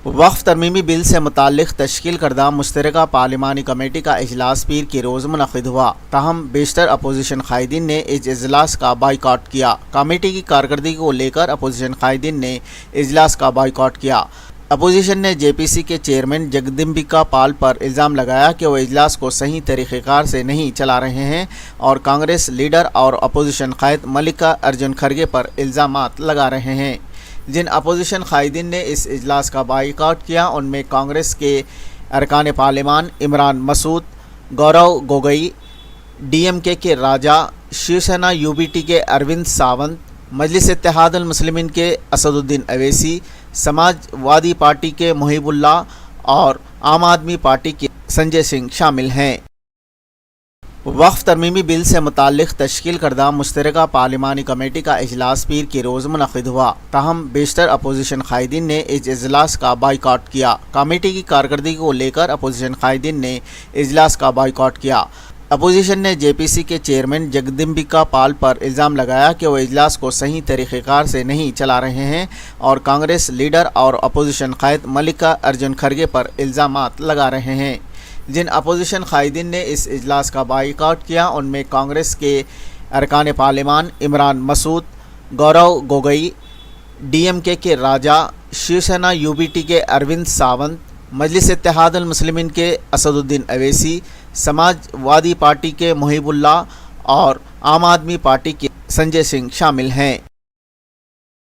वक्फ तरमीमी bill से मुताल्लिक़ तश्कील करदा मुश्तरका पार्लिमानी committee का इजलास पीर के रोज़ मुनक़िद हुआ, ताहम बेशतर अपोजिशन कायदीन ने इस इजलास का बाइकॉट किया। कमेटी की कारकर्दगी को लेकर अपोजिशन कायदीन ने इजलास का बाइकॉट किया। अपोजिशन ने JPC के चेयरमैन जगदम्बिका पाल पर इल्ज़ाम लगाया कि वो इजलास को सही तरीक़ेकार से नहीं चला रहे हैं और कांग्रेस लीडर और अपोजिशन कायद मल्लिका अर्जुन खड़गे पर इल्ज़ामात लगा रहे हैं। जिन अपोजिशन कायदीन ने इस इजलास का बाइकॉट किया उनमें कांग्रेस के अरकान पार्लिमान इमरान मसूद, गौरव गोगोई, DMK के राजा, शिवसेना UBT के अरविंद सावंत, मजलिस इत्तेहादुल मुस्लिमीन के असदुद्दीन अवैसी, समाजवादी पार्टी के मुहिबुल्लाह और आम आदमी पार्टी के संजय सिंह शामिल हैं। वक्फ तरमीमी बिल से मुताल्लिक़ तश्कील करदा मुश्तरका पार्लिमानी कमेटी का इजलास पीर के रोज़ मुनक़िद हुआ, ताहम बेशतर अपोजिशन कायदीन ने इस इजलास का बाइकॉट किया। कमेटी की कारकर्दगी को लेकर अपोजिशन कायदीन ने इजलास का बाइकॉट किया। अपोजिशन ने JPC के चेयरमैन जगदम्बिका पाल पर इल्ज़ाम लगाया कि वो इजलास को सही तरीक़ेकार से नहीं चला रहे हैं और कांग्रेस लीडर और अपोजिशन कायद मल्लिका अर्जुन खड़गे पर इल्ज़ामात लगा रहे हैं। जिन अपोजिशन कायदीन ने इस इजलास का बाइकॉट किया उनमें कांग्रेस के अरकान पार्लिमान इमरान मसूद, गौरव गोगोई, DMK के राजा, शिवसेना UBT के अरविंद सावंत, मजलिस इत्तेहादुल मुस्लिमीन के असदुद्दीन अवैसी, समाजवादी पार्टी के मुहिबुल्लाह और आम आदमी पार्टी के संजय सिंह शामिल हैं।